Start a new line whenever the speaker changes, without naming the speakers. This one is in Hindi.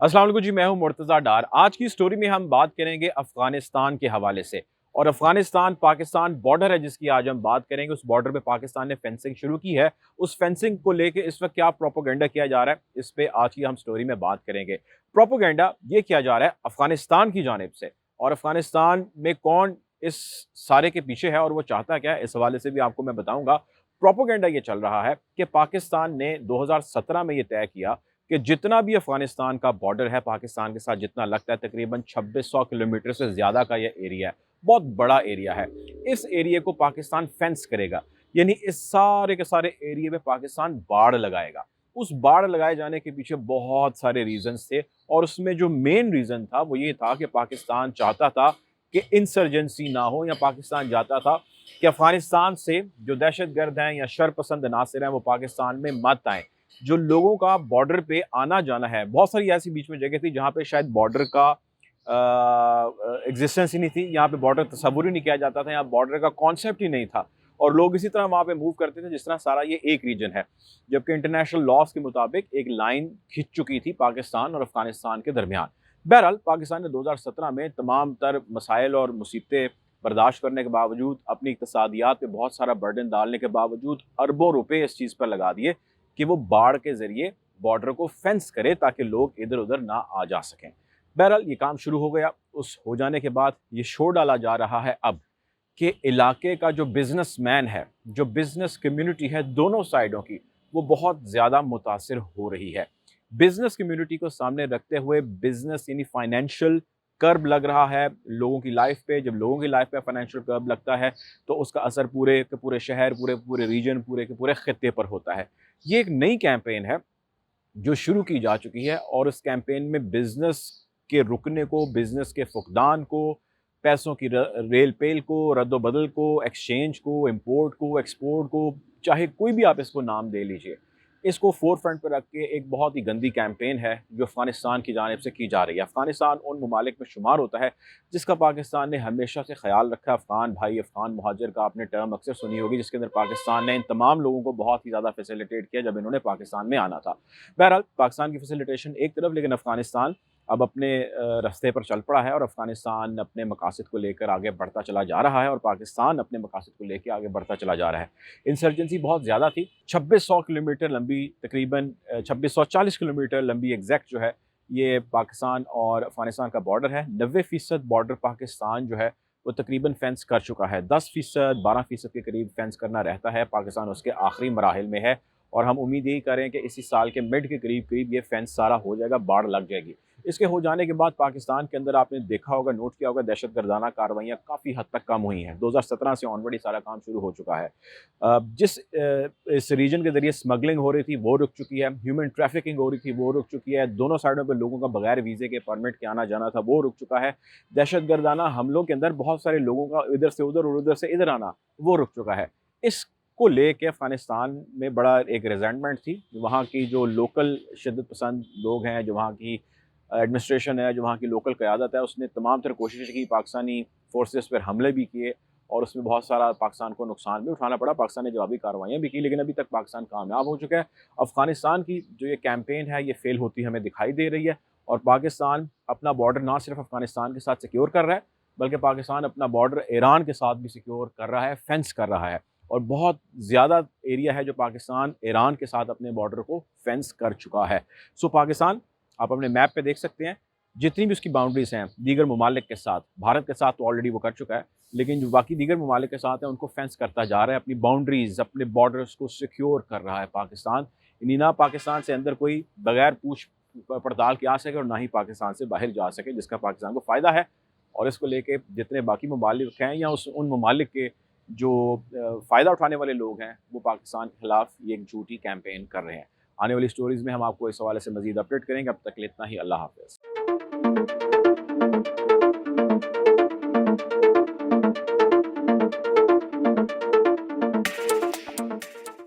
अस्सलाम वालेकुम जी, मैं हूं मुर्तज़ा डार। आज की स्टोरी में हम बात करेंगे अफ़गानिस्तान के हवाले से। और अफ़गानिस्तान पाकिस्तान बॉर्डर है जिसकी आज हम बात करेंगे। उस बॉर्डर पे पाकिस्तान ने फेंसिंग शुरू की है। उस फेंसिंग को लेके इस वक्त क्या प्रोपेगेंडा किया जा रहा है, इस पे आज की हम स्टोरी में बात करेंगे। प्रोपेगेंडा ये किया जा रहा है अफ़गानिस्तान की जानिब से, और अफ़गानिस्तान में कौन इस सारे के पीछे है और वो चाहता क्या है, इस हवाले से भी आपको मैं बताऊंगा। प्रोपेगेंडा ये चल रहा है कि पाकिस्तान ने 2017 में ये तय किया कि जितना भी अफगानिस्तान का बॉर्डर है पाकिस्तान के साथ, जितना लगता है तकरीबन 2600 किलोमीटर से ज़्यादा का ये एरिया है, बहुत बड़ा एरिया है। इस एरिया को पाकिस्तान फेंस करेगा, यानी इस सारे के सारे एरिया में पाकिस्तान बाड़ लगाएगा। उस बाड़ लगाए जाने के पीछे बहुत सारे रीजंस थे, और उसमें जो मेन रीज़न था वो ये था कि पाकिस्तान चाहता था कि इंसर्जेंसी ना हो, या पाकिस्तान चाहता था कि अफगानिस्तान से जो दहशतगर्द हैं या शरपसंद अनासर हैं वो पाकिस्तान में मत आएँ। जो लोगों का बॉर्डर पे आना जाना है, बहुत सारी ऐसी बीच में जगह थी जहाँ पे शायद बॉर्डर का एग्जिस्टेंस ही नहीं थी, यहाँ पे बॉर्डर तस्वुर ही नहीं किया जाता था, यहाँ बॉर्डर का कॉन्सेप्ट ही नहीं था, और लोग इसी तरह वहाँ पे मूव करते थे जिस तरह सारा ये एक रीजन है। जबकि इंटरनेशनल लॉज के मुताबिक एक लाइन खिंच चुकी थी पाकिस्तान और अफगानिस्तान के दरमियान। बहरहाल पाकिस्तान ने 2017 में तमाम तर मसाइल और मुसीबतें बर्दाश्त करने के बावजूद, अपनी इक़्तिसादियात पे बहुत सारा बर्डन डालने के बावजूद अरबों रुपए इस चीज़ पर लगा दिए कि वो बाढ़ के ज़रिए बॉर्डर को फेंस करे ताकि लोग इधर उधर ना आ जा सकें। बहरहाल ये काम शुरू हो गया। उस हो जाने के बाद ये शोर डाला जा रहा है अब कि इलाके का जो बिजनेसमैन है, जो बिजनेस कम्युनिटी है दोनों साइडों की, वो बहुत ज़्यादा मुतासिर हो रही है। बिजनेस कम्युनिटी को सामने रखते हुए बिजनेस यानी फाइनेंशियल कर्ब लग रहा है लोगों की लाइफ पे। जब लोगों की लाइफ पे फाइनेंशियल कर्ब लगता है तो उसका असर पूरे के पूरे शहर, पूरे पूरे रीजन, पूरे के पूरे खत्ते पर होता है। ये एक नई कैंपेन है जो शुरू की जा चुकी है, और इस कैंपेन में बिजनेस के रुकने को, बिजनेस के फुकदान को, पैसों की रेल पेल को, रद्दोबदल को, एक्सचेंज को, इंपोर्ट को, एक्सपोर्ट को, चाहे कोई भी आप इसको नाम दे लीजिए, इसको फोर फ्रंट पर रख के एक बहुत ही गंदी कैंपेन है जो अफगानिस्तान की जानिब से की जा रही है। अफगानिस्तान उन ममालिक में शुमार होता है जिसका पाकिस्तान ने हमेशा से ख्याल रखा है। अफगान भाई, अफगान महाजिर का आपने टर्म अक्सर सुनी होगी, जिसके अंदर पाकिस्तान ने इन तमाम लोगों को बहुत ही ज़्यादा फैसिलिटेट किया जब इन्होंने पाकिस्तान में आना था। बहरहाल पाकिस्तान की फैसिलिटेशन एक तरफ, लेकिन अफगानिस्तान अब अपने रास्ते पर चल पड़ा है, और अफगानिस्तान अपने मकासद को लेकर आगे बढ़ता चला जा रहा है, और पाकिस्तान अपने मकासद को लेकर आगे बढ़ता चला जा रहा है। इंसर्जेंसी बहुत ज़्यादा थी। 2600 किलोमीटर लंबी, तकरीबन 2640 किलोमीटर लंबी एग्जैक्ट जो है ये पाकिस्तान और अफगानिस्तान का बॉर्डर है। 90% बॉर्डर पाकिस्तान जो है वो तकरीबन फेंस कर चुका है। 10% 12% के करीब फेंस करना रहता है। पाकिस्तान उसके आखिरी मराहिल में है, और हम उम्मीद यही करें कि इसी साल के मिड के करीब करीब ये फेंस सारा हो जाएगा, बाढ़ लग जाएगी। इसके हो जाने के बाद पाकिस्तान के अंदर आपने देखा होगा, नोट किया होगा, दहशतगर्दाना कार्रवाइयाँ काफ़ी हद तक कम हुई हैं। 2017 से ऑनवर्ड ही सारा काम शुरू हो चुका है। इस रीजन के ज़रिए स्मगलिंग हो रही थी वो रुक चुकी है, ह्यूमन ट्रैफिकिंग हो रही थी वो रुक चुकी है, दोनों साइडों पे लोगों का बगैर वीज़े के परमिट के आना जाना था वो रुक चुका है। दहशतगर्दाना हमलों के अंदर बहुत सारे लोगों का इधर से उधर और उधर से इधर आना वो रुक चुका है। इसको लेके अफ़गानिस्तान में बड़ा एक रिज़ेंटमेंट थी। वहाँ की जो लोकल शिद्दत पसंद लोग हैं, जो वहाँ की एडमिनिस्ट्रेशन है, जो वहाँ की लोकल क़यादत है, उसने तमाम तरह कोशिश की, पाकिस्तानी फ़ोर्सेस पर हमले भी किए, और उसमें बहुत सारा पाकिस्तान को नुकसान भी उठाना पड़ा। पाकिस्तान ने जवाबी कार्रवाइयाँ भी की, लेकिन अभी तक पाकिस्तान कामयाब हो चुका है। अफ़गानिस्तान की जो ये कैंपेन है ये फ़ेल होती हमें दिखाई दे रही है, और पाकिस्तान अपना बॉर्डर ना सिर्फ अफ़गानिस्तान के साथ सिक्योर कर रहा है, बल्कि पाकिस्तान अपना बॉर्डर ईरान के साथ भी सिक्योर कर रहा है, फेंस कर रहा है। और बहुत ज़्यादा एरिया है जो पाकिस्तान ईरान के साथ अपने बॉर्डर को फेंस कर चुका है। सो पाकिस्तान, आप अपने मैप पे देख सकते हैं, जितनी भी उसकी बाउंड्रीज़ हैं दीगर ममालिक के साथ, भारत के साथ तो ऑलरेडी वो कर चुका है, लेकिन जो बाकी दीगर ममालिक के साथ हैं उनको फेंस करता जा रहा है, अपनी बाउंड्रीज़, अपने बॉर्डर्स को सिक्योर कर रहा है पाकिस्तान। यानी ना पाकिस्तान से अंदर कोई बगैर पूछ पड़ताल के आ सके, और ना ही पाकिस्तान से बाहर जा सके, जिसका पाकिस्तान को फ़ायदा है। और इसको लेके जितने बाकी ममालिक हैं या उन ममालिक के जो फ़ायदा उठाने वाले लोग हैं, वो पाकिस्तान के खिलाफ ये एक झूठी कैंपेन कर रहे हैं। आने वाली स्टोरीज़ में हम आपको इस हवाले से मज़ीद अपडेट करेंगे। अब तक के लिए इतना ही। अल्लाह हाफ़िज़।